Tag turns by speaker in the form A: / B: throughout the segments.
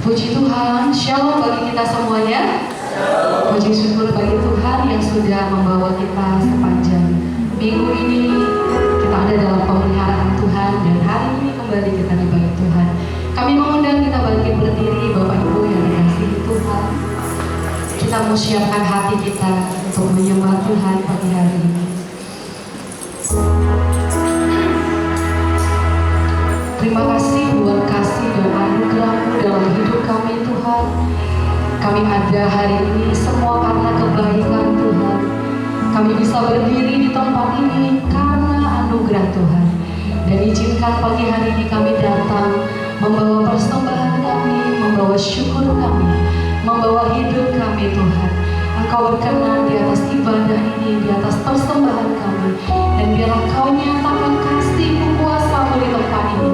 A: Puji Tuhan, shalom bagi kita semuanya. Puji syukur bagi Tuhan yang sudah membawa kita sepanjang minggu ini. Kita ada dalam pemeliharaan Tuhan dan hari ini kembali kita dibaik Tuhan. Kami mengundang kita bangkit berdiri, Bapak Ibu yang dikasihi Tuhan. Kita mau siapkan hati kita untuk menyembah Tuhan pagi hari ini. Terima kasih buat kasih dan anugerah-Mu dalam hidup kami Tuhan. Kami ada hari ini semua karena kebaikan Tuhan. Kami bisa berdiri di tempat ini karena anugerah Tuhan. Dan izinkan pagi hari ini kami datang membawa persembahan kami, membawa syukur kami, membawa hidup kami Tuhan. Engkau berkenan di atas ibadah ini, di atas persembahan kami. Dan biarlah Kau nyatakan kasih-Mu, kuasa-Mu di tempat ini.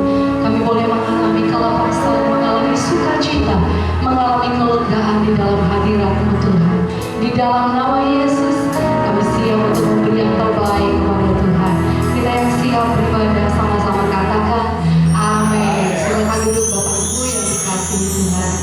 A: Kami boleh mengalami kelepasan, mengalami sukacita, mengalami kelegaan di dalam hadirat-Mu Tuhan. Di dalam nama Yesus, kami siap untuk memberi yang terbaik kepada Tuhan. Kita yang siap beribadah sama-sama katakan, amin. Silakan duduk Bapak Ibu yang dikasihi Tuhan.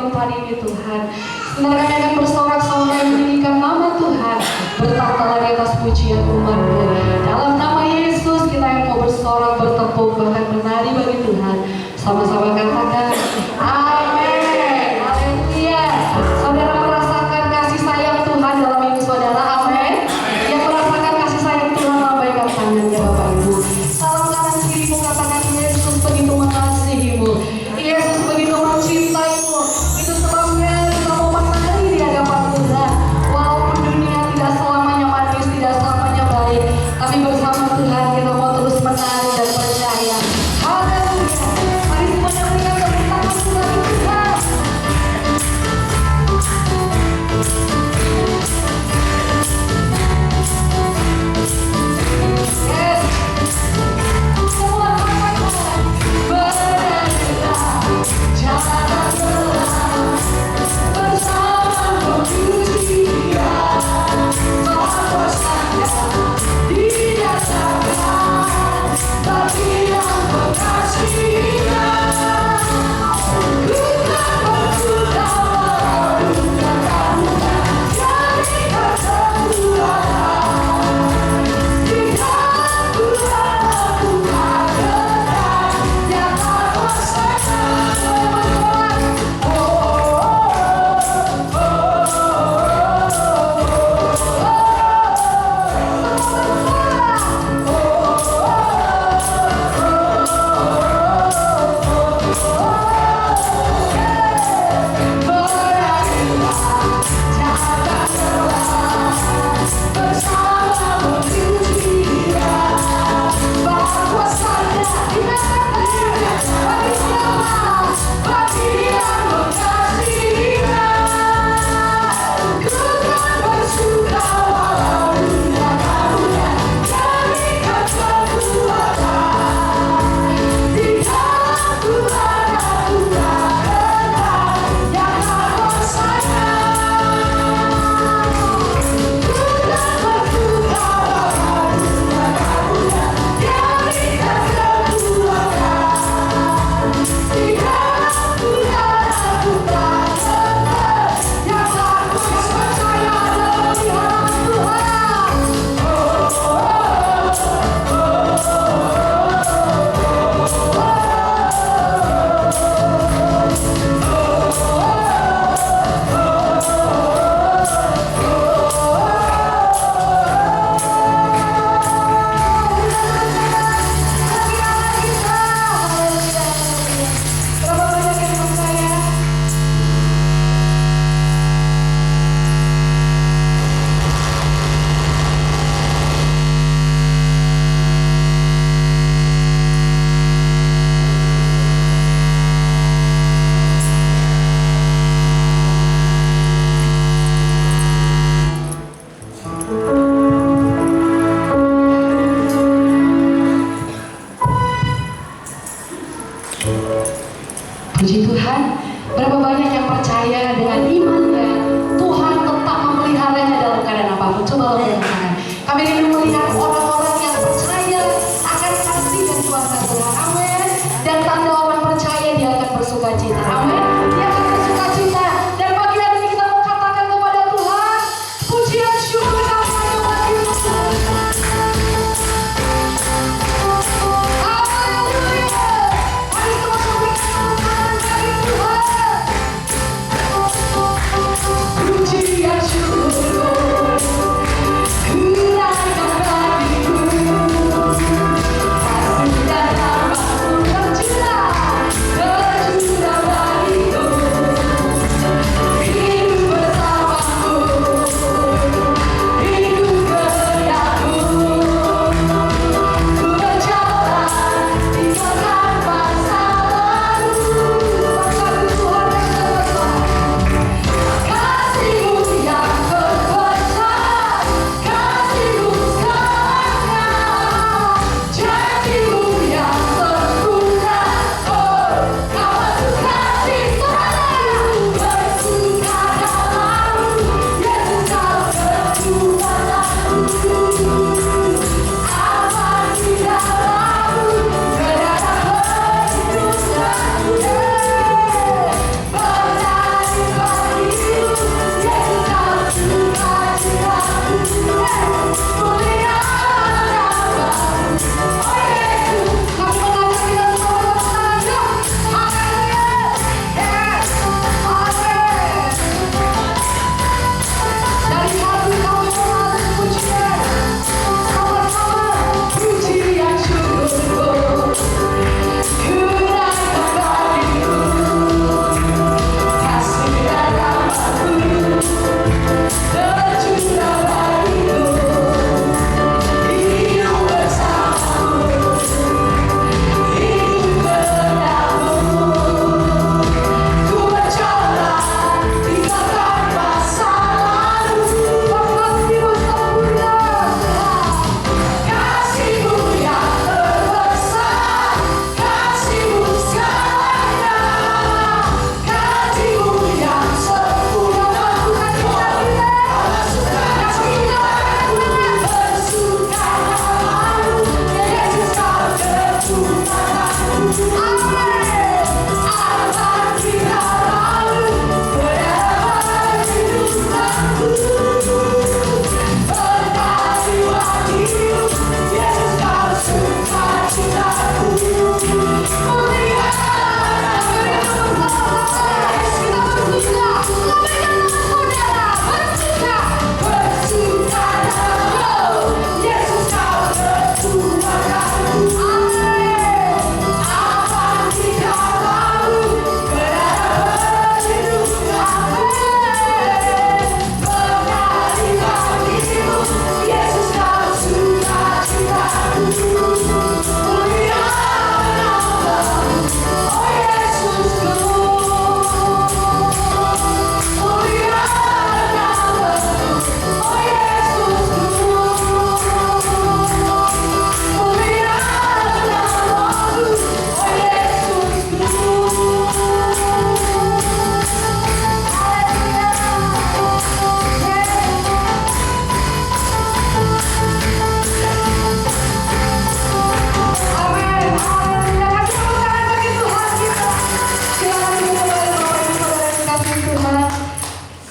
A: tempat ini Tuhan. Sebentar kami akan bersorak-sorai meninggikan nama Tuhan, bertahta di atas pujian umat-Mu. Dalam nama Yesus kita yang mau bersorak, bertepuk, bahkan menari bagi Tuhan. Sama-sama katakan amin. Haleluya. Saudara merasakan kasih sayang Tuhan dalam hidup saudara, amin. Yang merasakan kasih sayang Tuhan, lambaikan tangannya Bapak Ibu. Salam kanan kirimu, katakan Yesus begitu mengasihimu, Yesus begitu mencintaimu. Itu sebabnya kita mau menari di hadapan Tuhan. Walaupun dunia tidak selamanya manis, tidak selamanya baik, tapi bersama Tuhan kita mau terus menari dan percaya. Haleluya. Mari semuanya berikan tepuk tangan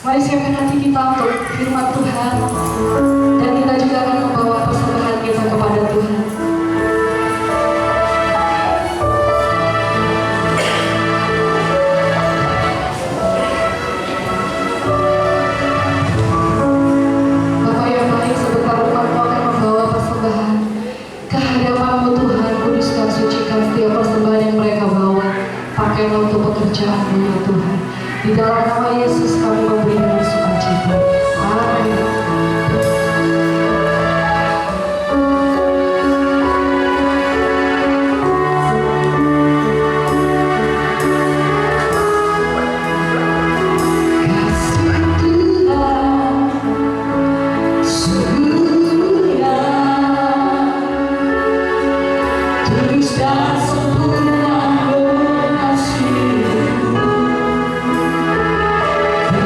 A: Mari siapkan hati kita untuk firman Tuhan, dan kita juga akan membawa persembahan kita kepada Tuhan. Bapa yang baik, sebentar umatmu akan membawa persembahan ke hadapan-Mu Tuhan. Kuduskan, sucikan setiap persembahan yang mereka bawa. Pakailah untuk pekerjaan-Mu ya Tuhan. Di dalam nama Yesus kami memberi dengan sukacita. Amin.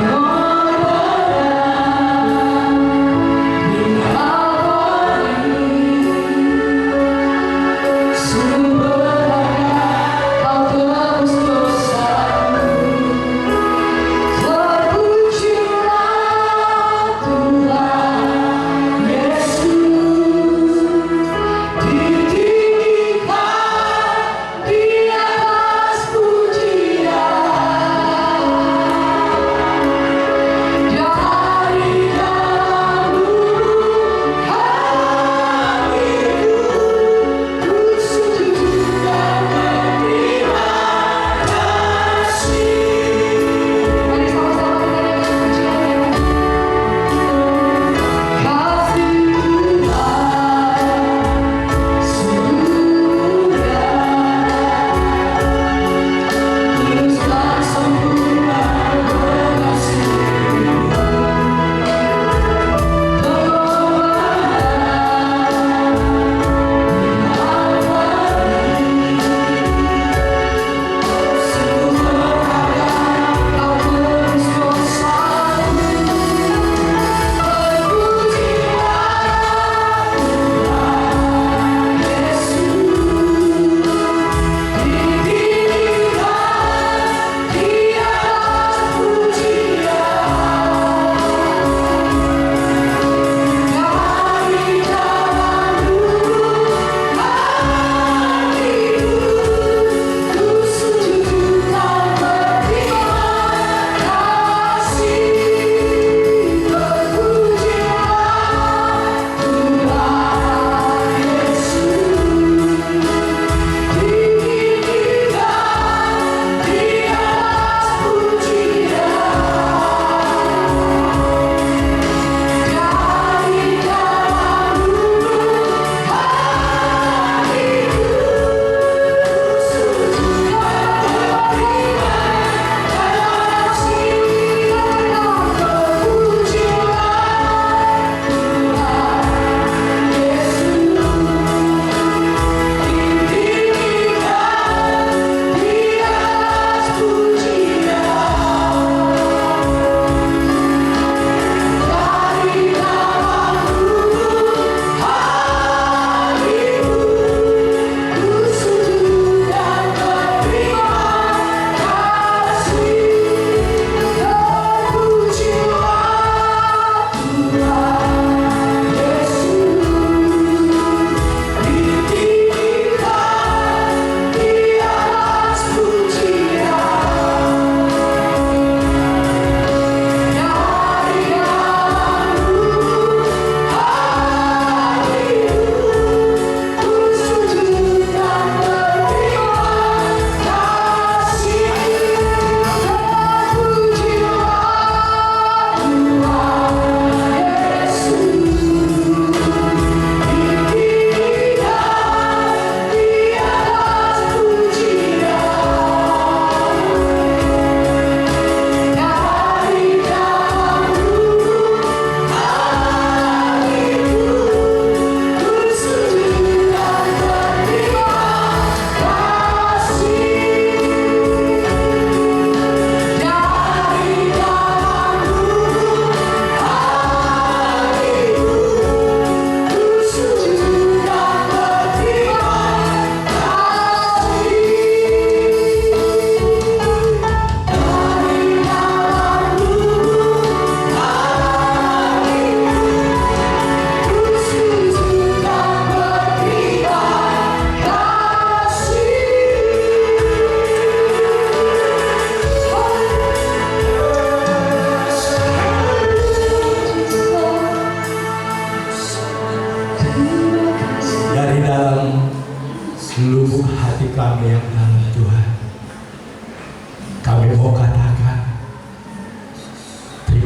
B: Oh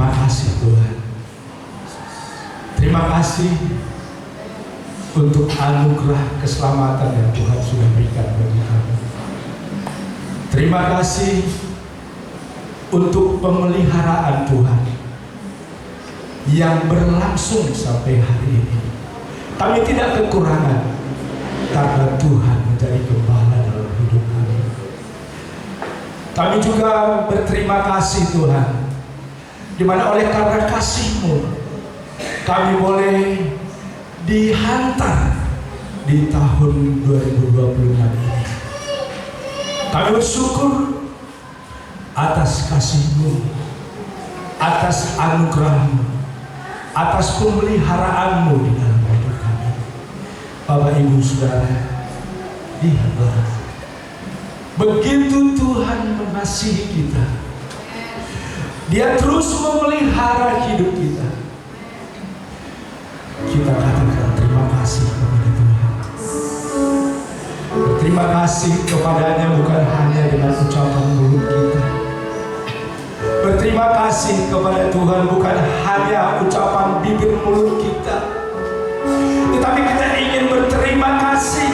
B: Terima kasih Tuhan. Terima kasih untuk anugerah keselamatan yang Tuhan sudah berikan bagi kami. Terima kasih untuk pemeliharaan Tuhan yang berlangsung sampai hari ini. Kami tidak kekurangan karena Tuhan menjadi gembala dalam hidup kami. Kami juga berterima kasih Tuhan, di mana oleh karena kasih-Mu kami boleh dihantar di tahun 2026 ini. Kami bersyukur atas kasih-Mu, atas anugerah-Mu, atas pemeliharaan-Mu di dalam hidup kami. Bapak Ibu Saudara, lihatlah, begitu Tuhan mengasihi kita, Dia terus memelihara hidup kita. Kita katakan terima kasih kepada Tuhan. Berterima kasih kepadanya bukan hanya dengan ucapan mulut kita. Berterima kasih kepada Tuhan bukan hanya ucapan bibir mulut kita, tetapi kita ingin berterima kasih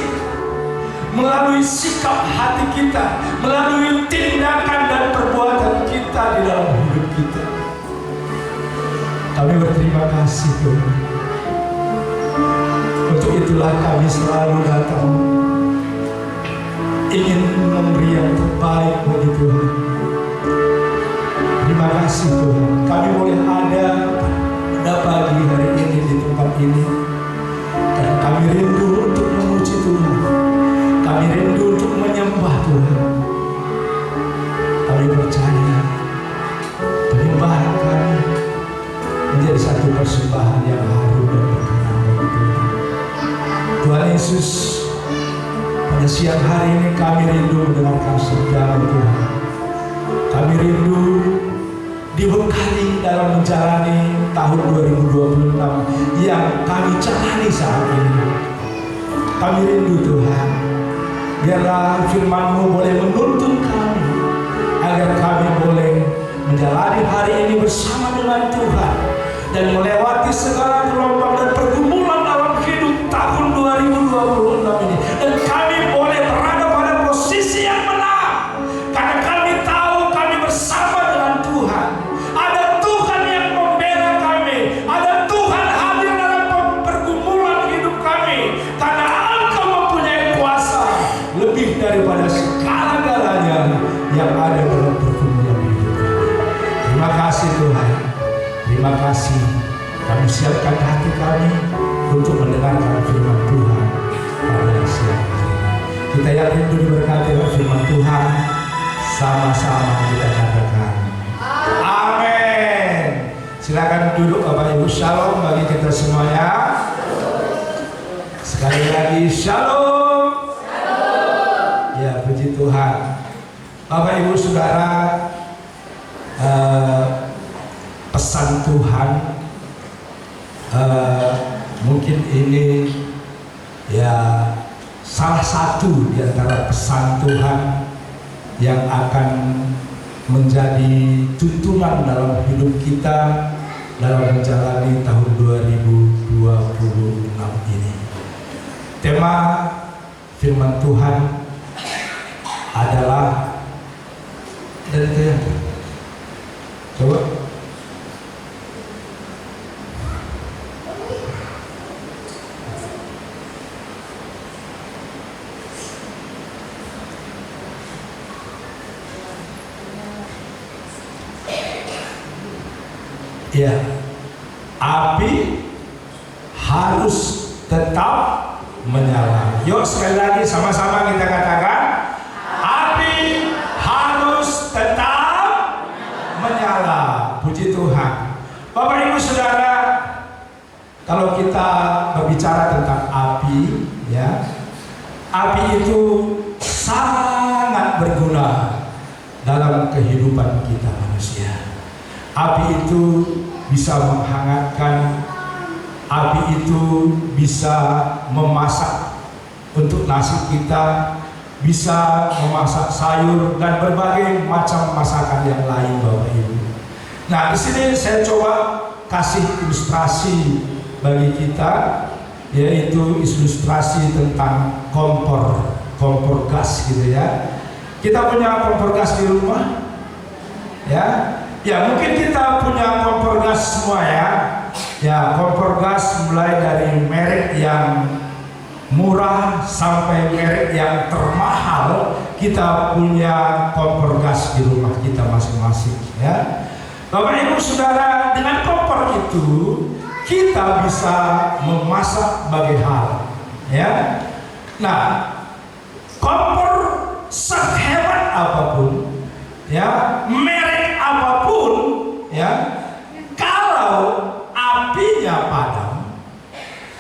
B: melalui sikap hati kita, melalui tindakan dan perbuatan kita di dalam hidup kita. Kami berterima kasih Tuhan. Untuk itulah kami selalu datang, ingin memberi yang terbaik bagi Tuhan. Terima kasih Tuhan, kami boleh ada pada pagi hari ini di tempat ini, dan kami rindu untuk memuji Tuhan. Kami rindu untuk menyembah Tuhan. Kami percaya penyembahan kami menjadi satu persembahan yang harum dan berkenan bagi Tuhan. Tuhan Yesus, pada siang hari ini kami rindu mendengarkan sabda Tuhan. Kami rindu dibekali dalam menjalani tahun 2026 yang kami jalani saat ini. Kami rindu Tuhan, biarlah firman-Mu boleh menuntun kami, agar kami boleh menjalani hari ini bersama dengan Tuhan dan melewati segala gelombang dan pergumulan dalam hidup tahun 2026 ini, dan kami boleh berada pada posisi yang menang karena kami tahu kami bersama dengan Tuhan. Ada Tuhan yang membela kami, ada Tuhan hadir dalam pergumulan hidup kami, karena Engkau mempunyai kuasa lebih daripada segala-galanya yang ada dalam pergumulan hidup kami. Terima kasih Tuhan, terima kasih. Kami siapkan hati kami untuk mendengarkan firman Tuhan pada siang hari ini. Kita yakin itu diberkati oleh firman Tuhan. Sama-sama kita katakan amin. Silakan duduk Bapak Ibu. Shalom bagi kita semuanya. Sekali lagi shalom. Ya, puji Tuhan. Bapak Ibu Saudara, pesan Tuhan mungkin ini ya salah satu di antara pesan Tuhan yang akan menjadi tuntunan dalam hidup kita dalam menjalani tahun 2026 ini. Tema firman Tuhan adalah dari teater. Coba. Ya, api harus tetap menyala. Yuk sekali lagi sama-sama kita katakan, api harus tetap menyala. Puji Tuhan. Bapak Ibu Saudara, kalau kita berbicara tentang api, ya, api itu sangat berguna dalam kehidupan kita manusia. Api itu bisa menghangatkan, api itu bisa memasak untuk nasi kita, bisa memasak sayur dan berbagai macam masakan yang lain Bapak Ibu. Nah, di sini saya coba kasih ilustrasi bagi kita, yaitu ilustrasi tentang kompor gas gitu ya. Kita punya kompor gas di rumah, ya. Ya mungkin kita punya kompor gas semua ya. Ya, kompor gas mulai dari merek yang murah sampai merek yang termahal, kita punya kompor gas di rumah kita masing-masing ya. Bapak Ibu Saudara, dengan kompor itu kita bisa memasak banyak hal ya. Nah, kompor sehebat apapun ya, merek apapun ya, kalau apinya padam,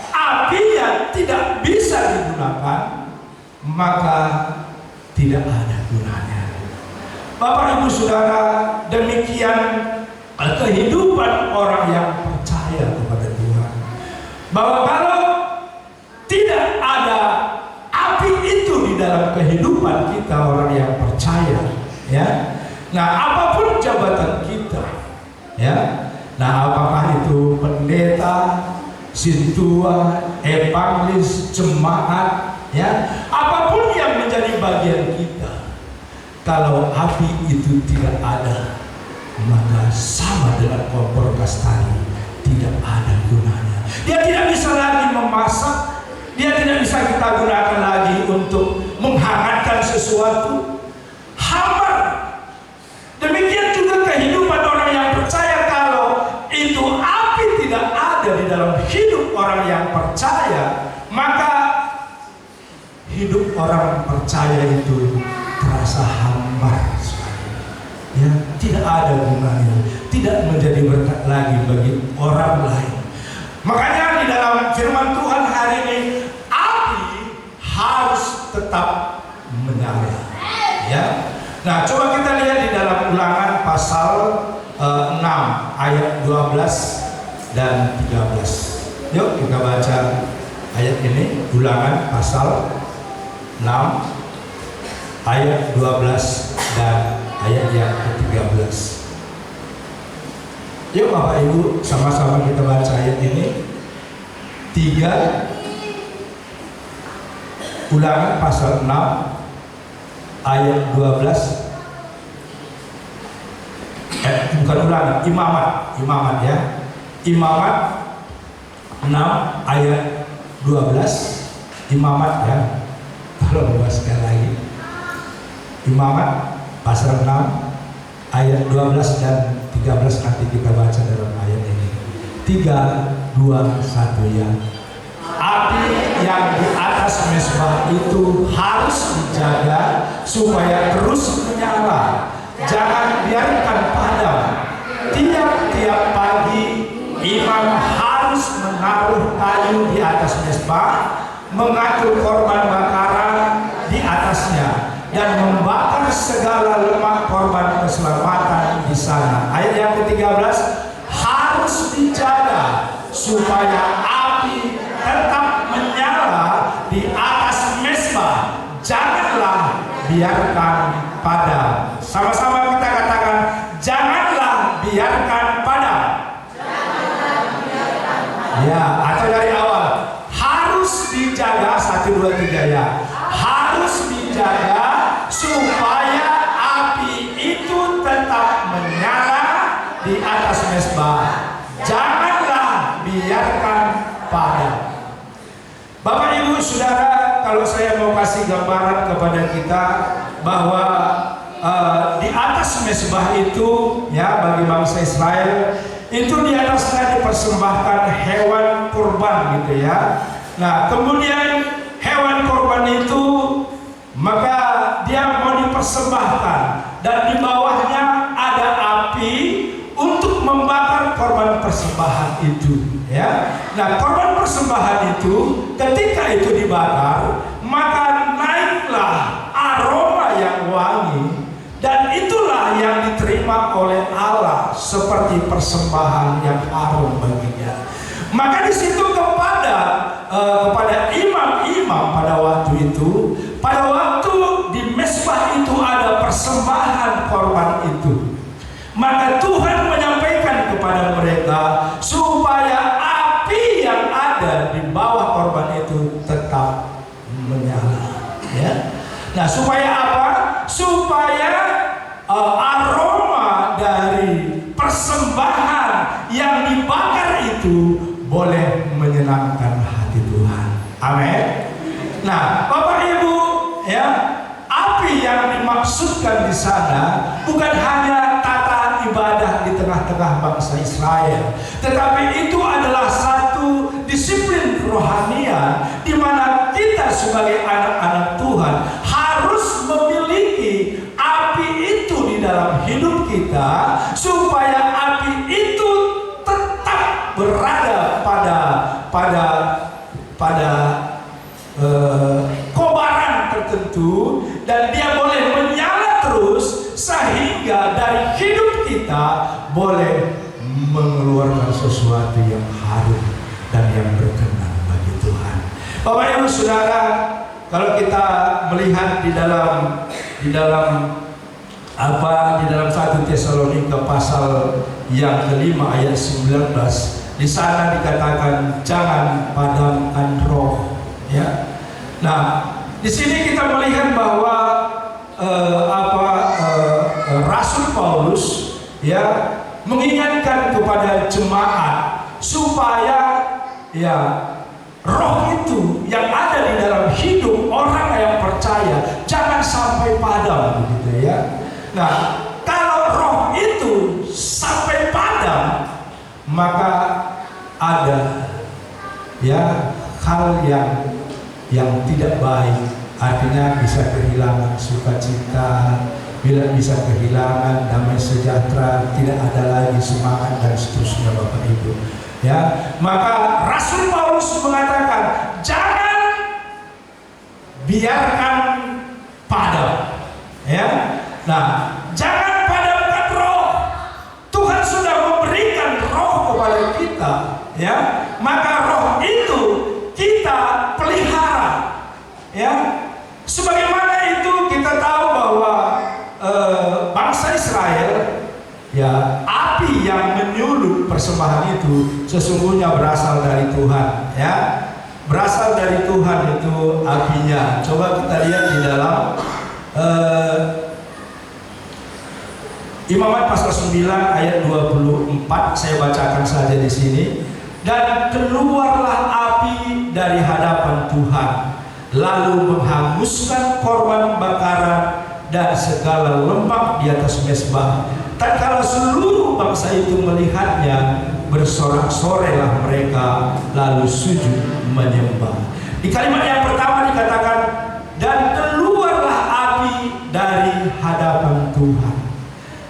B: apinya tidak bisa digunakan, maka tidak ada gunanya. Bapak Ibu Saudara, demikian kehidupan orang yang percaya kepada Tuhan, bahwa kalau tidak ada api itu di dalam kehidupan kita orang yang percaya ya, nah apapun jabatan kita ya, nah apakah itu pendeta, sintua, evangelis, jemaat ya, apapun yang menjadi bagian kita, kalau api itu tidak ada, maka sama dengan kompor gas tadi, tidak ada gunanya. Dia tidak bisa lagi memasak, dia tidak bisa kita gunakan lagi untuk menghangatkan sesuatu. Hambar. Demikian juga kehidupan orang yang percaya, kalau itu api tidak ada di dalam hidup orang yang percaya, maka hidup orang percaya itu terasa hambar sekali. Ya, tidak ada gunanya, tidak menjadi berkat lagi bagi orang lain. Makanya di dalam firman Tuhan hari ini, api harus tetap menyala. Ya. Nah, coba kita lihat di dalam Ulangan pasal 6 ayat 12 dan 13. Yuk kita baca ayat ini, Ulangan pasal 6 ayat 12 dan ayat yang ke-13. Yuk Bapak Ibu, sama-sama kita baca ayat ini. 3 Ulangan pasal 6 ayat 12. Bukan Ulangan, Imamat ya. Imamat 6 ayat 12. Imamat ya. Kalau mau sekali lagi. Imamat pasal 6 ayat 12 dan 13, nanti kita baca dalam ayat ini. 3, 2, 1 ya. Api yang di atas mezbah itu harus dijaga supaya terus menyala. Jangan biarkan padam. Tiap-tiap pagi imam harus menaruh kayu di atas mezbah, mengatur korban bakaran di atasnya, dan membakar segala lemak korban keselamatan di sana. Ayat yang ke-13, harus dijaga supaya api tetap menyala di atas mezbah. Janganlah biarkan padam. Sama-sama kita katakan, janganlah biarkan padam. Ya, atau dari awal, harus dijaga. 1, 2, 3 ya. Harus dijaga supaya api itu tetap menyala di atas mezbah. Janganlah biarkan padam. Bapak Ibu Saudara, kalau saya mau kasih gambaran kepada kita bahwa di atas mezbah itu ya, bagi bangsa Israel itu di atasnya dipersembahkan hewan kurban gitu ya. Nah, kemudian hewan kurban itu maka dia mau dipersembahkan, dan di bawahnya ada api untuk membakar korban persembahan itu ya. Nah, korban persembahan itu ketika itu dibakar, maka naiklah aroma yang wangi, dan itulah yang diterima oleh Allah seperti persembahan yang harum baginya. Maka di situ kepada imam-imam pada waktu itu, pada waktu di mezbah itu ada persembahan korban itu, maka Tuhan menyampaikan supaya apa? Supaya aroma dari persembahan yang dibakar itu boleh menyenangkan hati Tuhan. Amin. Nah, Bapak Ibu, ya, api yang dimaksudkan di sana bukan hanya tata ibadah di tengah-tengah bangsa Israel, tetapi itu adalah satu disiplin rohanian di mana kita sebagai anak-anak Tuhan harus memiliki api itu di dalam hidup kita, supaya api itu tetap berada pada kobaran tertentu, dan dia boleh menyala terus sehingga dari hidup kita boleh mengeluarkan sesuatu yang harum dan yang berkenan bagi Tuhan. Bapak Ibu Saudara, kalau kita melihat di dalam 1 Tesalonika pasal yang kelima ayat 19, di sana dikatakan jangan padamkan roh, ya. Nah, di sini kita melihat bahwa Rasul Paulus, ya, mengingatkan kepada jemaat supaya, ya, roh itu yang ada di dalam hidup orang yang percaya jangan sampai padam, begitu ya. Nah, kalau roh itu sampai padam, maka ada, ya, hal yang tidak baik, artinya bisa kehilangan sukacita, bisa kehilangan damai sejahtera, tidak ada lagi semangat dan seterusnya, Bapak Ibu. Ya, maka Rasul Paulus mengatakan jangan biarkan padam. Ya, nah, jangan padamkan roh. Tuhan sudah memberikan roh kepada kita, ya, maka roh itu kita pelihara, ya. Sebagaimana itu kita tahu bahwa bangsa Israel, ya, api yang menyulut persembahan itu sesungguhnya berasal dari Tuhan, ya, berasal dari Tuhan itu apinya. Coba kita lihat di dalam Imamat pasal 9 ayat 24, saya bacakan saja di sini. Dan keluarlah api dari hadapan Tuhan, lalu menghanguskan korban bakaran dan segala lemak di atas mezbah. Tatkala seluruh bangsa itu melihatnya, bersorak-sorailah mereka, lalu sujud menyembah. Di kalimat yang pertama dikatakan, dan keluarlah api dari hadapan Tuhan.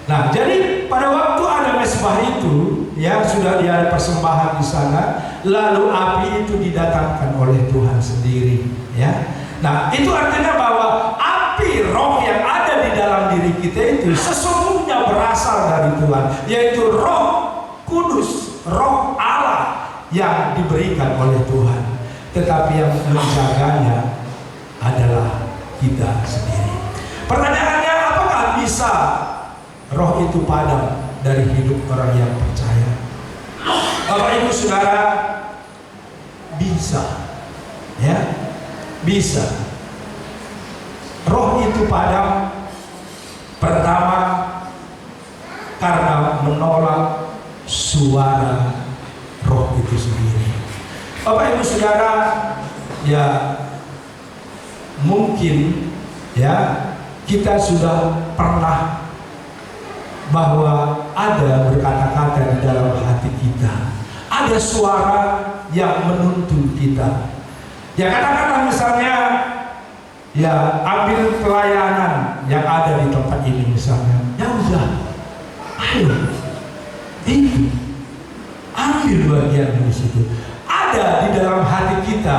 B: Nah, jadi pada waktu ada mezbah itu, ya, sudah ada persembahan di sana, lalu api itu didatangkan oleh Tuhan sendiri, ya. Nah, itu artinya bahwa api roh yang ada di dalam diri kita itu sesungguhnya berasal dari Tuhan, yaitu Roh Kudus, Roh Allah yang diberikan oleh Tuhan. Tetapi yang menjaganya adalah kita sendiri. Pertanyaannya, apakah bisa roh itu padam dari hidup orang yang percaya? Bapak Ibu Saudara, bisa, ya, bisa. Roh itu padam pertama karena menolak suara roh itu sendiri. Bapak Ibu Saudara, ya, mungkin, ya, kita sudah pernah bahwa ada berkata-kata di dalam hati kita, ada suara yang menuntun kita. Ya, katakanlah misalnya, ya, ambil pelayanan yang ada di tempat ini misalnya, ya udah, ayo, itu, ambil bagian di situ. Ada di dalam hati kita,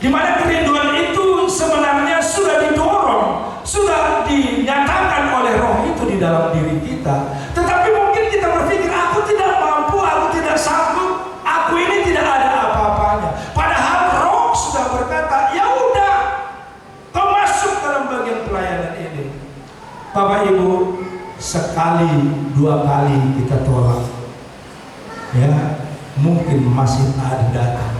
B: di mana kerinduan itu sebenarnya sudah didorong, sudah dinyatakan oleh roh itu di dalam diri kita. Tetapi mungkin kita berpikir, aku tidak mampu, aku tidak sanggup, aku ini tidak ada apa-apanya. Padahal roh sudah berkata, ya udah, kau masuk dalam bagian pelayanan ini. Bapak Ibu, sekali, dua kali kita tolak, ya, mungkin masih ada datang.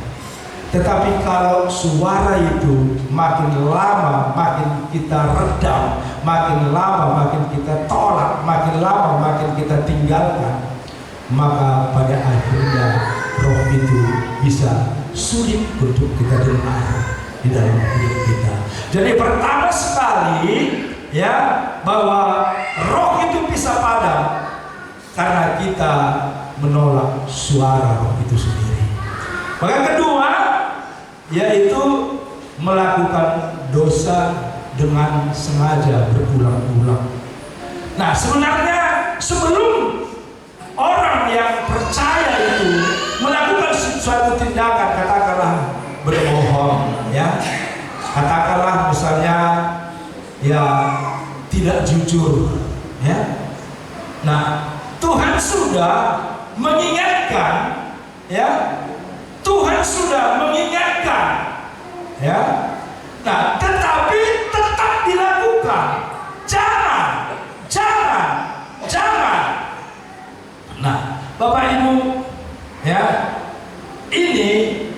B: Tetapi kalau suara itu makin lama makin kita redam, makin lama makin kita tolak, makin lama makin kita tinggalkan, maka pada akhirnya roh itu bisa sulit untuk kita dengar di dalam hidup kita. Jadi pertama sekali ya, bahwa roh itu bisa padam karena kita menolak suara roh itu sendiri. Maka kedua yaitu melakukan dosa dengan sengaja berulang-ulang. Nah, sebenarnya sebelum orang yang percaya itu melakukan suatu tindakan, katakanlah berbohong, ya, katakanlah misalnya ya tidak jujur, ya. Nah, Tuhan sudah mengingatkan, ya, Tuhan sudah mengingatkan, ya. Nah, tetapi tetap dilakukan. Jangan. Nah, Bapak Ibu, ya, ini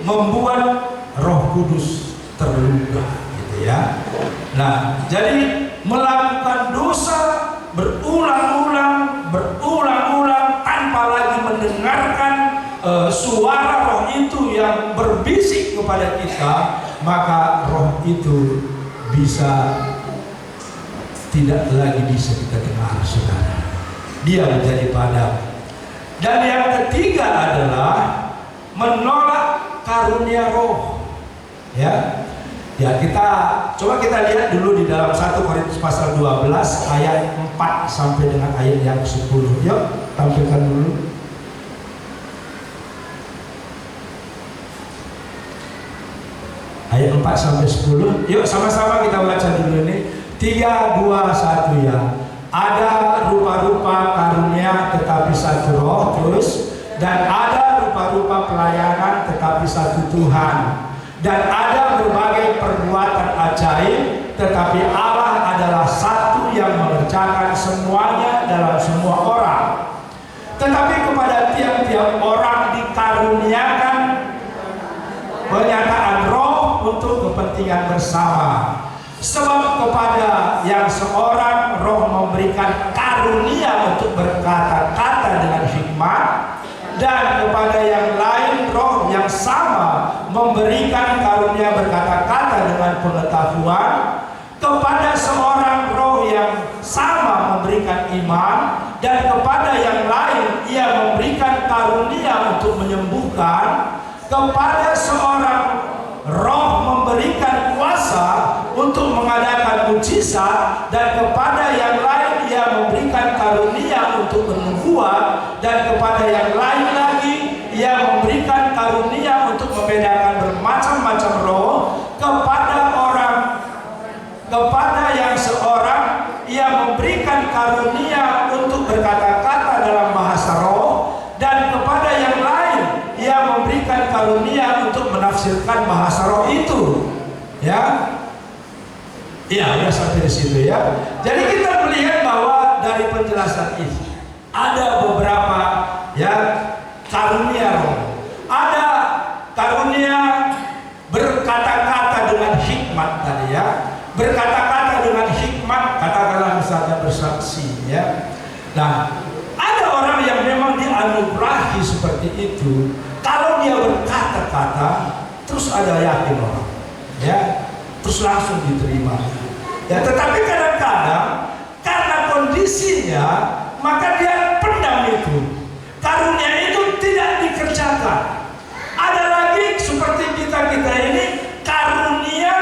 B: membuat Roh Kudus terluka, gitu ya. Nah, jadi melakukan dosa berulang-ulang tanpa lagi mendengarkan suara roh itu yang berbisik kepada kita, maka roh itu bisa tidak lagi bisa kita dengar, saudara. Dia menjadi padam. Dan yang ketiga adalah menolak karunia roh. Ya. Ya, coba kita lihat dulu di dalam 1 Korintus pasal 12 ayat 4 sampai dengan ayat yang 10. Yuk, tampilkan dulu. Ayat 4 sampai 10. Yuk sama-sama kita baca dulu ini. 3, 2, 1 ya. Ada rupa-rupa karunia tetapi satu roh, terus, dan ada rupa-rupa pelayanan tetapi satu Tuhan. Dan ada berbagai perbuatan ajaib, tetapi Allah adalah satu yang mengerjakan semuanya dalam semua orang. Tetapi kepada tiap-tiap orang dikaruniakan penyataan roh untuk kepentingan bersama. Sebab kepada yang seorang roh memberikan karunia untuk berkata-kata dengan hikmat, dan kepada yang lain roh yang sama memberikan karunia berkata-kata dengan pengetahuan. Kepada seorang roh yang sama memberikan iman, dan kepada yang lain ia memberikan karunia untuk menyembuhkan. Kepada seorang roh memberikan kuasa untuk mengadakan mujizat, dan kepada yang lain ia memberikan karunia untuk bernubuat, dan kepada yang lain lagi ia memberikan karunia untuk membedakan bermacam-macam roh. Kepada yang seorang ia memberikan karunia untuk berkata-kata dalam bahasa roh, dan kepada yang lain ia memberikan karunia untuk menafsirkan bahasa roh itu. Ya, iya, udah sampai di situ ya. Jadi kita melihat bahwa dari penjelasan ini ada beberapa ya karunia roh. Ada karunia berkata-kata dengan hikmat tadi ya. Berkata-kata dengan hikmat, katakanlah misalnya bersaksi ya. Nah, ada orang yang memang dianugerahi seperti itu. Kalau dia berkata-kata, terus ada yakin orang, ya, terus langsung diterima. Ya, tetapi kadang-kadang karena kondisinya, maka dia pendam itu. Karunia itu tidak dikerjakan. Ada lagi seperti kita ini karunia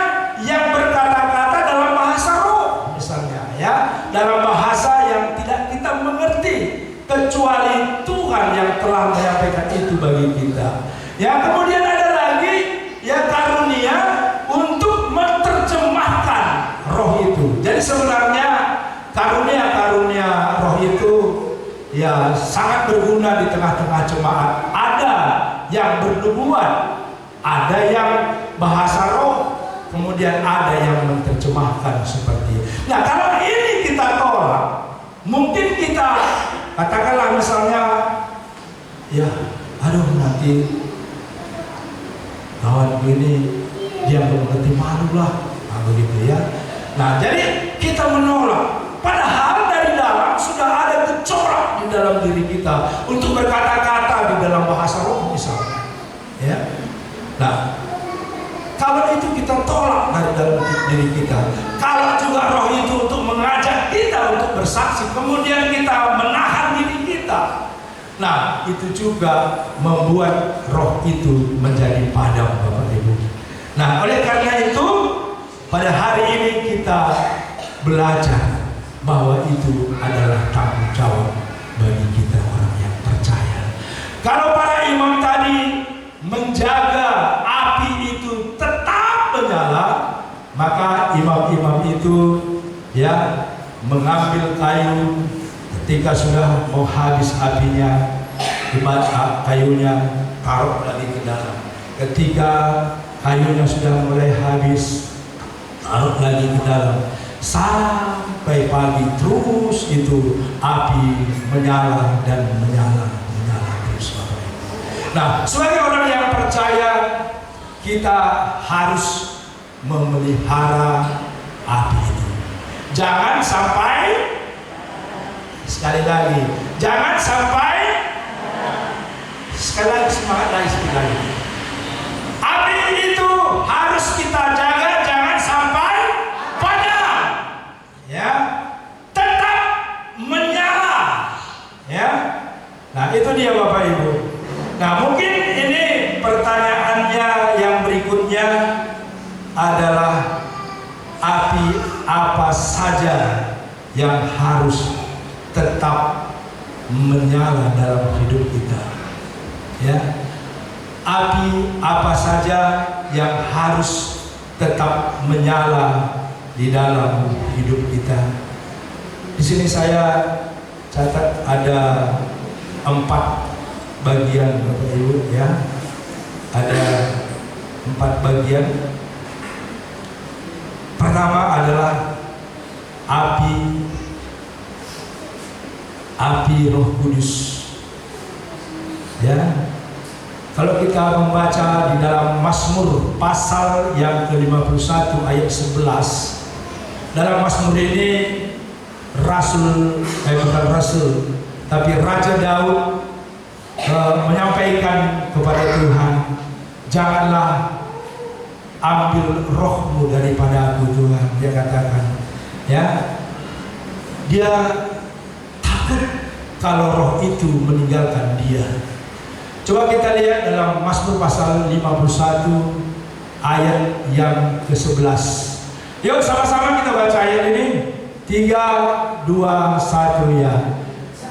B: yang berkata-kata dalam bahasa roh, misalnya, ya, dalam bahasa yang tidak kita mengerti kecuali Tuhan yang telah menyampaikan itu bagi kita. Ya, kemudian ada lagi ya karunia untuk menerjemahkan roh itu. Jadi sebenarnya karunia roh itu ya sangat berguna di tengah-tengah jemaat. Ada yang bernubuat, ada yang bahasa roh, kemudian ada yang menerjemahkan seperti itu. Nah, kalau ini kita tolak, mungkin kita katakanlah misalnya, ya, aduh nanti kawan ini dia mengerti malu lah, nah, begitu ya. Nah, jadi kita menolak, padahal dari dalam sudah ada gejolak di dalam diri kita untuk berkata-kata di dalam bahasa roh misalnya, ya. Nah, kalau itu kita tolak dari dalam diri kita, kalau juga roh itu untuk mengajak kita untuk bersaksi, kemudian kita menahan diri kita, nah itu juga membuat roh itu menjadi padam, Bapak Ibu. Nah, oleh karena itu pada hari ini kita belajar bahwa itu adalah tanggung jawab bagi kita orang yang percaya. Kalau para imam tadi menjaga api itu tetap menyala, maka imam-imam itu ya mengambil kayu, ketika sudah mau habis apinya, dibaca kayunya taruh lagi ke dalam. Ketika kayunya sudah mulai habis, taruh lagi ke dalam, sampai pagi terus itu api menyala dan menyala terus. Nah, sebagai orang yang percaya, kita harus memelihara api itu. Jangan sampai, sekali lagi, jangan sampai, sekali lagi, semangat lagi, sekali lagi. Api itu harus kita jaga, jangan sampai padam, ya, tetap menyala, ya. Nah, itu dia Bapak Ibu. Nah, mungkin ini pertanyaannya yang berikutnya adalah api apa saja yang harus tetap menyala dalam hidup kita, ya. Api apa saja yang harus tetap menyala di dalam hidup kita. Di sini saya catat ada 4 bagian Bapak Ibu, ya. Ada 4 bagian. Pertama adalah api Roh Kudus, ya. Kalau kita membaca di dalam Mazmur pasal yang ke-51 ayat 11, dalam Mazmur ini bukan Rasul, tapi Raja Daud menyampaikan kepada Tuhan, janganlah ambil rohmu daripada aku Tuhan, dia katakan, ya. Dia takut kalau roh itu meninggalkan dia. Coba kita lihat dalam Mazmur pasal 51 ayat yang ke-11. Yuk sama-sama kita baca ayat ini. 3, 2, 1 ya.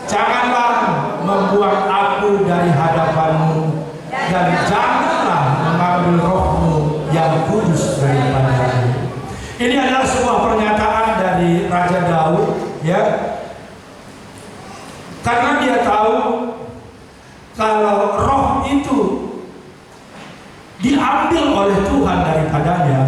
B: Janganlah membuang aku dari hadapanmu, dan janganlah mengambil rohmu yang kudus daripadaku. Ini adalah sebuah pernyataan dari Raja Daud, ya. Karena dia tahu kalau roh itu diambil oleh Tuhan daripadanya,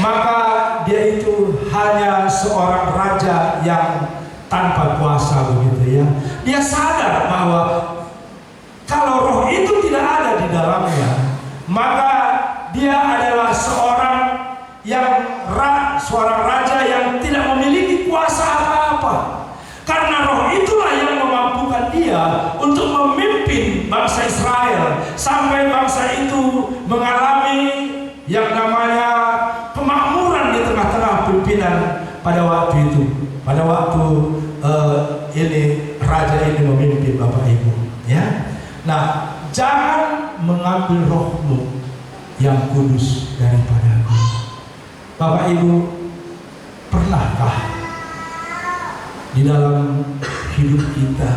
B: maka dia itu hanya seorang raja yang tanpa kuasa, begitu ya. Dia sadar bahwa kalau roh itu tidak ada di dalamnya, maka dia adalah seorang raja yang tidak memiliki kuasa apa-apa. Karena roh itulah yang memampukan dia untuk memimpin bangsa Israel sampai bangsa itu mengalami yang namanya pemakmuran di tengah-tengah pimpinan pada waktu itu. Pada waktu ini raja ini memimpin Bapak Ibu, ya. Nah, jangan mengambil rohmu yang kudus daripadaku. Bapak Ibu, pernahkah di dalam hidup kita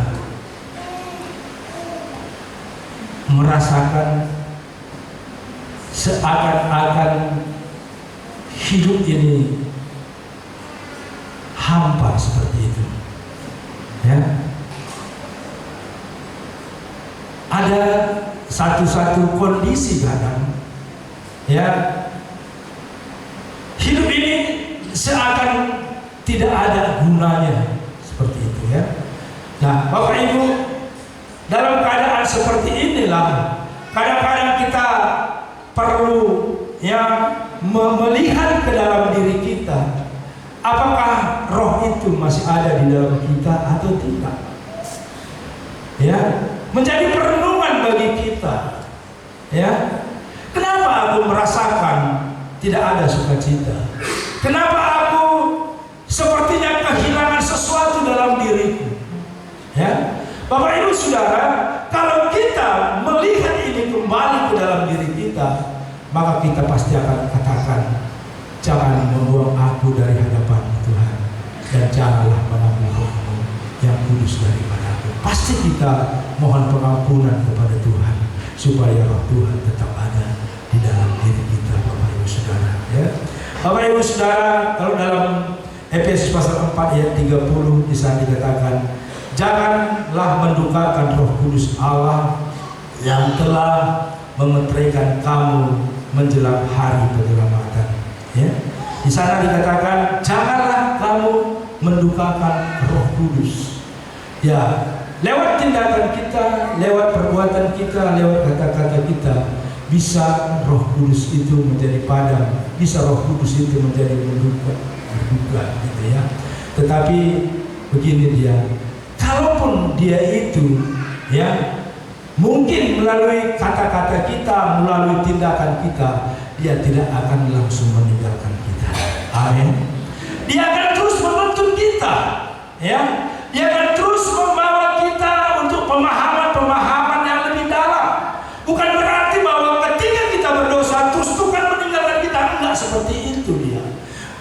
B: merasakan seakan-akan hidup ini hampa seperti itu, ya? Ada satu kondisi kadang, ya, hidup ini seakan tidak ada gunanya, seperti itu, ya. Nah, Bapak Ibu, dalam keadaan seperti inilah kadang-kadang kita perlu melihat ke dalam diri kita, apakah roh itu masih ada di dalam kita atau tidak. Ya, menjadi perenungan bagi kita. Ya, kenapa aku merasakan tidak ada sukacita? Kenapa aku sepertinya kehilangan sesuatu dalam diriku? Ya, Bapak Ibu Saudara, kalau kita melihat ini kembali ke dalam diri kita, maka kita pasti akan katakan, jangan membuang aku dari hadapan Tuhan, dan janganlah mengambil roh-Mu yang kudus daripadaku. Pasti kita mohon pengampunan kepada Tuhan, supaya roh Tuhan tetap ada di dalam diri kita, Bapak Ibu Saudara. Ya, Bapak Ibu Saudara, kalau dalam Efesus pasal 4 ayat 30 di sana dikatakan, janganlah mendukakan Roh Kudus Allah yang telah memeteraikan kamu menjelang hari penyelamatan. Ya, di sana dikatakan, janganlah kamu mendukakan Roh Kudus. Ya, lewat tindakan kita, lewat perbuatan kita, lewat kata-kata kita, bisa Roh Kudus itu menjadi padam, bisa Roh Kudus itu menjadi menduga, gitu ya. Tetapi begini dia, kalaupun dia itu, ya, mungkin melalui kata-kata kita, melalui tindakan kita, dia tidak akan langsung meninggalkan kita. Amin. Dia akan terus menuntun kita, ya. Dia akan terus membawa kita untuk pemahaman-pemahaman yang lebih dalam. Bukan berarti bahwa ketika kita berdosa terus Tuhan meninggalkan kita, enggak seperti itu dia.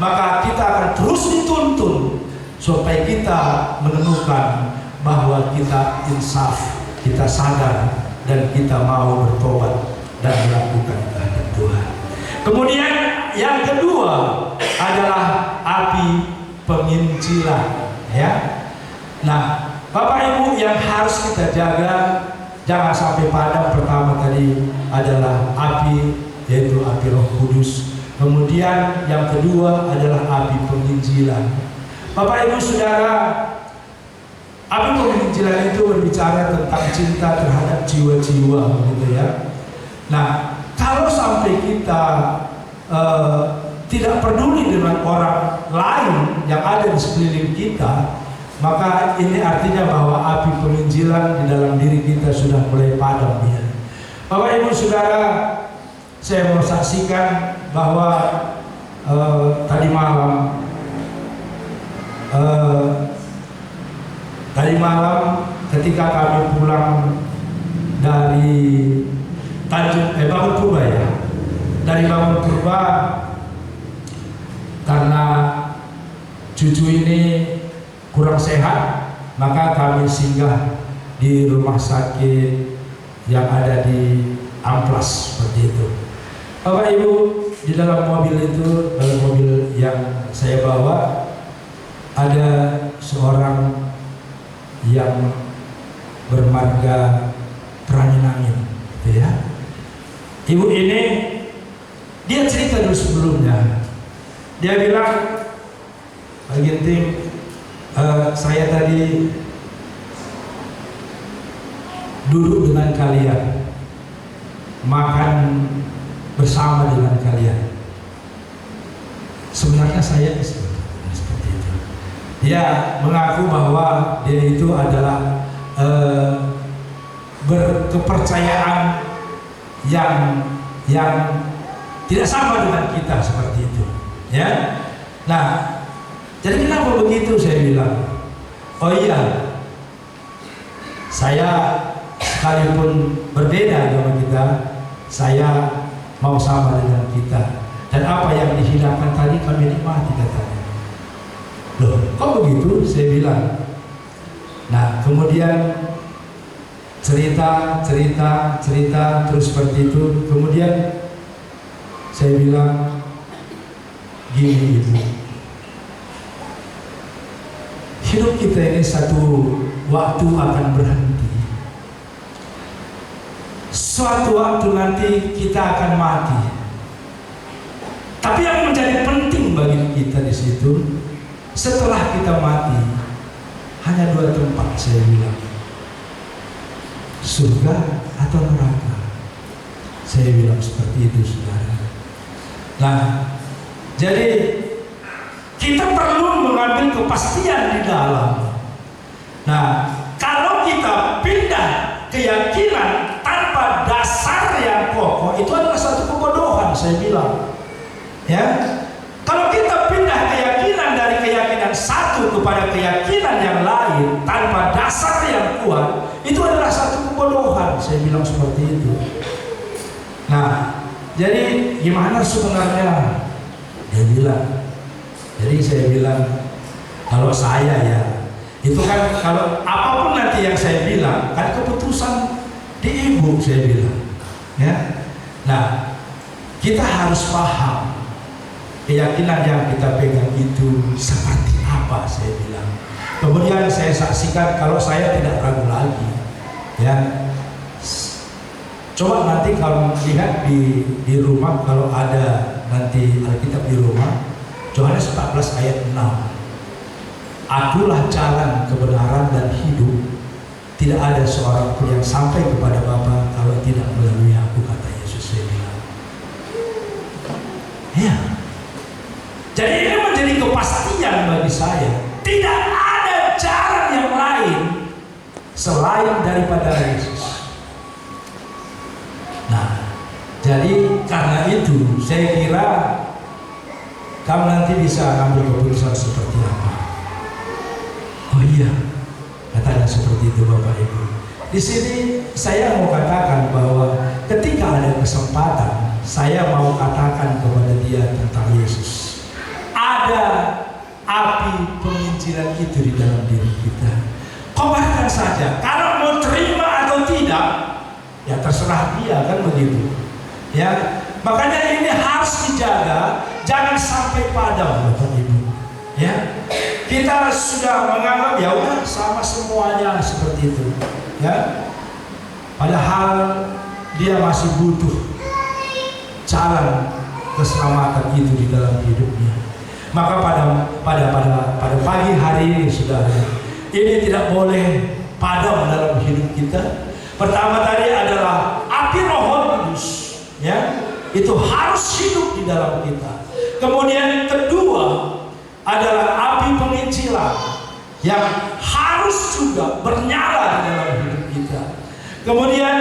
B: Maka kita akan terus dituntun supaya kita menemukan bahwa kita insaf, kita sadar, dan kita mau bertobat dan melakukan kehendak Tuhan. Kemudian yang kedua adalah api penginjilan, ya. Nah, Bapak Ibu, yang harus kita jaga jangan sampai padam. Pertama tadi adalah api, yaitu api Roh Kudus. Kemudian yang kedua adalah api penginjilan. Bapak Ibu Saudara, api penginjilan itu berbicara tentang cinta terhadap jiwa-jiwa, gitu ya. Nah, kalau sampai kita tidak peduli dengan orang lain yang ada di sekeliling kita, maka ini artinya bahwa api penginjilan di dalam diri kita sudah mulai padam ya. Bapak Ibu Saudara, saya mau saksikan bahwa tadi malam ketika kami pulang dari Bangun Purba, ya, dari Bangun Purba, karena cucu ini kurang sehat, maka kami singgah di rumah sakit yang ada di Amplas, seperti itu. Bapak Ibu, di dalam mobil itu, dalam mobil yang saya bawa, ada seorang yang bermarga Pranyenangin, gitu ya. Ibu ini, dia cerita dulu sebelumnya. Dia bilang, Pak Ginting, saya tadi duduk dengan kalian, makan bersama dengan kalian. Sebenarnya saya seperti itu. Dia mengaku bahwa dia itu adalah berkepercayaan yang tidak sama dengan kita, seperti itu, ya. Nah, jadi kenapa begitu? Saya bilang, oh iya, saya sekalipun berbeda agama kita, saya mau sama dengan kita. Dan apa yang dihilangkan tadi kami nikmati, katanya. Loh, kok begitu? Saya bilang. Nah, kemudian cerita terus seperti itu. Kemudian saya bilang, gini Ibu, hidup kita ini satu waktu akan berhenti. Suatu waktu nanti kita akan mati. Tapi yang menjadi penting bagi kita di situ, setelah kita mati, hanya dua tempat, saya bilang, surga atau neraka. Saya bilang seperti itu, saudara. Nah, jadi kita perlu mengambil kepastian di dalam. Nah, kalau kita pindah keyakinan tanpa dasar yang kokoh, itu adalah satu kebodohan, saya bilang. Ya, kalau kita pindah keyakinan dari keyakinan satu kepada keyakinan yang lain tanpa dasar yang kuat, itu adalah satu kebodohan, saya bilang seperti itu. Nah, jadi gimana sebenarnya? Dia bilang. Jadi saya bilang, kalau saya ya, itu kan kalau apapun nanti yang saya bilang, kan keputusan di ibu, saya bilang. Ya, nah, kita harus paham keyakinan yang kita pegang itu seperti apa, saya bilang. Kemudian saya saksikan kalau saya tidak ragu lagi. Ya, coba nanti kalau lihat di rumah, kalau ada nanti Alkitab di rumah, Yohanes 14 ayat 6. Akulah jalan, kebenaran dan hidup. Tidak ada seorang pun yang sampai kepada Bapa kalau tidak melalui aku, kata Yesus, saya bilang. Ya. Jadi ini menjadi kepastian bagi saya. Tidak ada jalan yang lain selain daripada Yesus. Nah, jadi karena itu saya kira kamu nanti bisa ambil keputusan seperti apa. Oh iya, katanya seperti itu Bapak Ibu. Di sini saya mau katakan bahwa ketika ada kesempatan, saya mau katakan kepada dia tentang Yesus. Ada api penginjilan itu di dalam diri kita. Kobarkan saja. Kalau mau terima atau tidak, ya terserah dia, kan begitu. Ya, makanya ini harus dijaga, jangan sampai padam, Bapak Ibu. Ya, kita sudah menganggap ya udah sama semuanya seperti itu. Ya, padahal dia masih butuh jalan keselamatan itu di dalam hidupnya. Maka pada pagi hari ini, saudara, ini tidak boleh padam dalam hidup kita. Pertama tadi adalah api Roh Kudus, ya, itu harus hidup di dalam kita. Kemudian kedua adalah api penginjilan yang harus juga bernyala di dalam hidup kita. Kemudian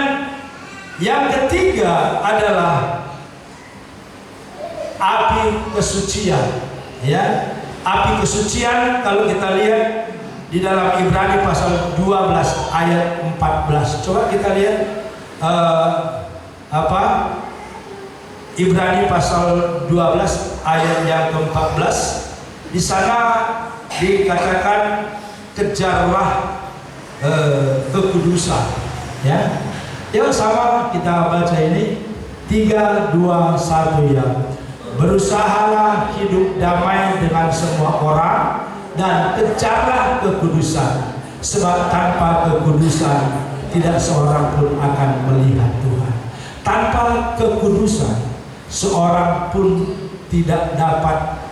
B: yang ketiga adalah api kesucian. Ya, api kesucian kalau kita lihat di dalam Ibrani pasal 12 ayat 14. Coba kita lihat Ibrani pasal 12 ayat yang ke-14. Di sana dikatakan kejarlah kekudusan. Ya, yuk sama kita baca ini 3, 2, 1 ya. Berusahalah hidup damai dengan semua orang dan kejarlah kekudusan, sebab tanpa kekudusan tidak seorang pun akan melihat Tuhan. Tanpa kekudusan seorang pun tidak dapat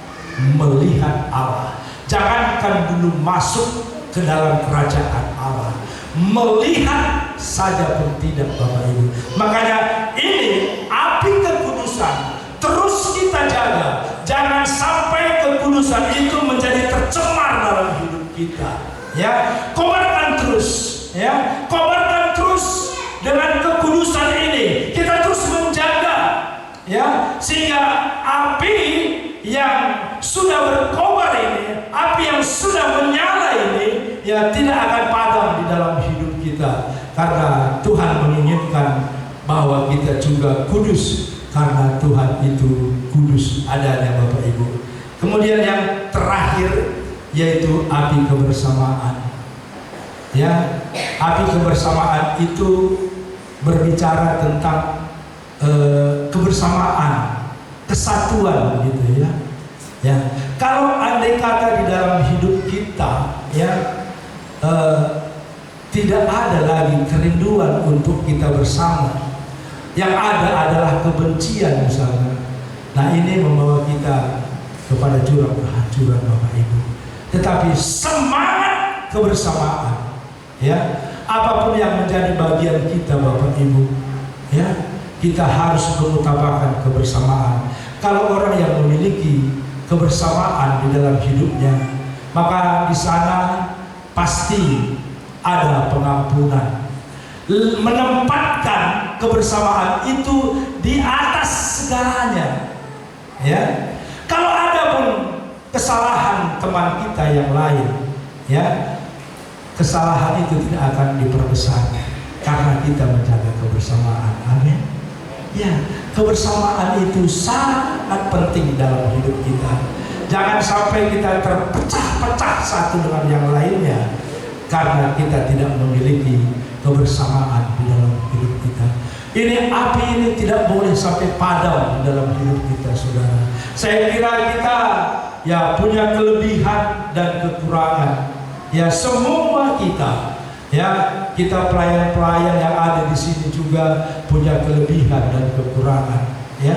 B: melihat Allah. Jangankan dulu masuk ke dalam kerajaan Allah, melihat saja pun tidak, Bapak Ibu. Makanya ini api kekudusan terus kita jaga. Jangan sampai kekudusan itu menjadi tercemar dalam hidup kita. Ya, kobarkan terus. Ya, kobarkan terus dengan kekudusan ini. Kita terus menjaga. Ya, sehingga api yang sudah berkobar ini, api yang sudah menyala ini, ya tidak akan padam di dalam hidup kita. Karena Tuhan menginginkan bahwa kita juga kudus. Karena Tuhan itu kudus adanya, Bapak Ibu. Kemudian yang terakhir yaitu api kebersamaan. Ya, api kebersamaan itu berbicara tentang kebersamaan, kesatuan, gitu ya. Ya, kalau andai kata di dalam hidup kita, ya, tidak ada lagi kerinduan untuk kita bersama. Yang ada adalah kebencian misalnya. Nah, ini membawa kita kepada jurang kehancuran, Bapak Ibu. Tetapi semangat kebersamaan, ya, apapun yang menjadi bagian kita, Bapak Ibu, ya, kita harus mengutamakan kebersamaan. Kalau orang yang memiliki kebersamaan di dalam hidupnya, maka di sana pasti ada pengampunan. Menempatkan kebersamaan itu di atas segalanya. Ya, kalau ada pun kesalahan teman kita yang lain, ya, kesalahan itu tidak akan diperbesar karena kita menjaga kebersamaan. Amin. Ya, kebersamaan itu sangat penting dalam hidup kita. Jangan sampai kita terpecah-pecah satu dengan yang lainnya karena kita tidak memiliki kebersamaan di dalam hidup kita. Ini api ini tidak boleh sampai padam di dalam hidup kita, saudara. Saya kira kita ya punya kelebihan dan kekurangan. Ya, semua kita, ya, kita pelayan-pelayan yang ada di sini juga punya kelebihan dan kekurangan. Ya,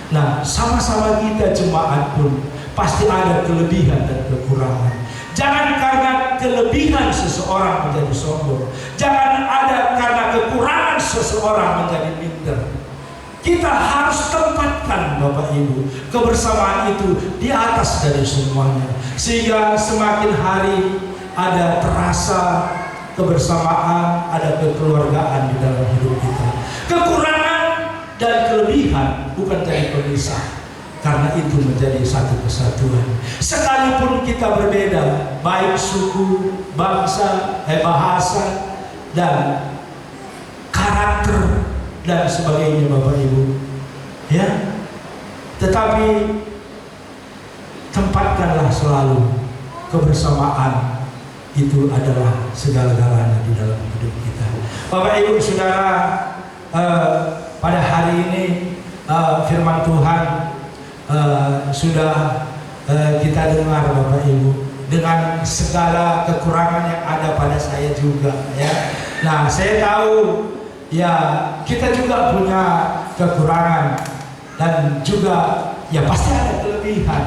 B: nah, sama-sama kita jemaat pun pasti ada kelebihan dan kekurangan. Jangan karena kelebihan seseorang menjadi sombong. Jangan ada karena kekurangan seseorang menjadi minder. Kita harus tempatkan, Bapak Ibu, kebersamaan itu di atas dari semuanya. Sehingga semakin hari ada terasa kebersamaan, ada kekeluargaan di dalam hidup kita. Kekurangan dan kelebihan bukan jadi pemisah. Karena itu menjadi satu kesatuan. Sekalipun kita berbeda, baik suku, bangsa, bahasa, dan karakter dan sebagainya, Bapak Ibu. Ya, tetapi tempatkanlah selalu kebersamaan itu adalah segala-galanya di dalam hidup kita. Bapak Ibu Saudara, pada hari ini firman Tuhan sudah kita dengar, Bapak Ibu, dengan segala kekurangan yang ada pada saya juga, ya. Nah, saya tahu ya kita juga punya kekurangan dan juga ya pasti ada kelebihan.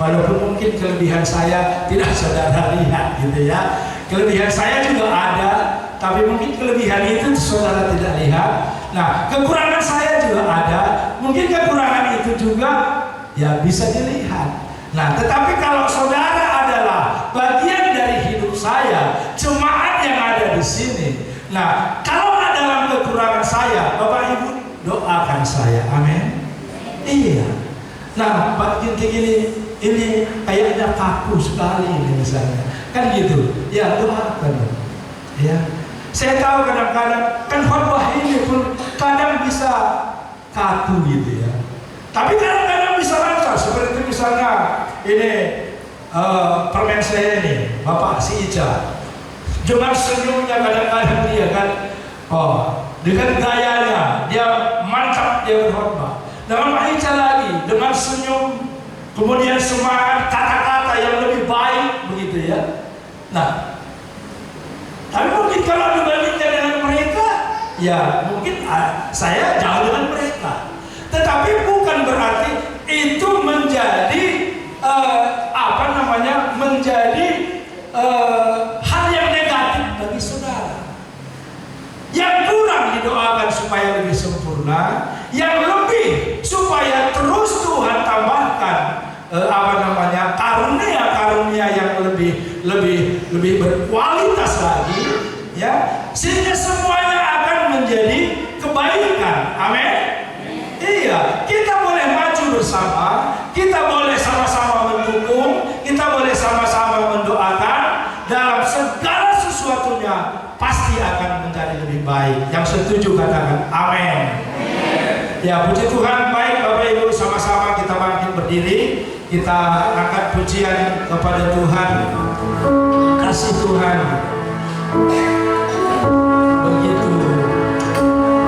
B: Walaupun mungkin kelebihan saya tidak saudara lihat, gitu ya. Kelebihan saya juga ada, tapi mungkin kelebihan itu saudara tidak lihat. Nah, kekurangan saya juga ada, mungkin kekurangan itu juga ya bisa dilihat. Nah, tetapi kalau saudara adalah bagian dari hidup saya, jemaat yang ada di sini. Nah, kalau dalam kekurangan saya, Bapak Ibu doakan saya, amin. Iya. Nah, Pak Ginting ini kayaknya kaku sekali ini misalnya, kan gitu. Ya, doakan. Ya. Saya tahu kadang-kadang kan khotbah ini pun kadang bisa kaku gitu ya. Tapi kadang-kadang bisa lancar, seperti misalnya ini permen saya ini, Bapak si Ica, dengan senyumnya kadang-kadang dia kan, dengan gayanya dia mantap dia berkhotbah. Dengan Pak Ica lagi dengan senyum, kemudian semangat, kata-kata yang lebih baik begitu ya. Nah, tapi mungkin kalau dibandingkan dengan mereka, ya mungkin saya jauh dengan mereka. Tetapi bukan berarti itu menjadi menjadi hal yang negatif bagi saudara. Yang kurang didoakan supaya lebih sempurna, yang lebih supaya terus Tuhan tambahkan karunia yang lebih berkualitas lagi, ya, sehingga semuanya akan menjadi kebaikan. Amin. Iya, kita boleh maju bersama, kita boleh sama-sama mendukung, kita boleh sama-sama mendoakan. Dalam segala sesuatunya pasti akan menjadi lebih baik. Yang setuju katakan amin. Ya, puji Tuhan. Baik Bapak Ibu, sama-sama kita bangkit berdiri, kita angkat pujian kepada Tuhan. Kasih Tuhan begitu.
A: Sempurna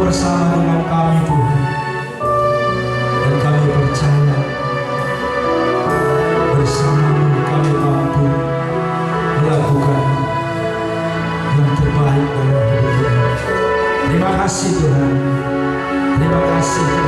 B: bersama dengan kami Tuhan. Dan kami percaya bersama-Mu kami mampu melakukan yang terbaik dalam hidup ini. Terima kasih Tuhan. Terima kasih Tuhan.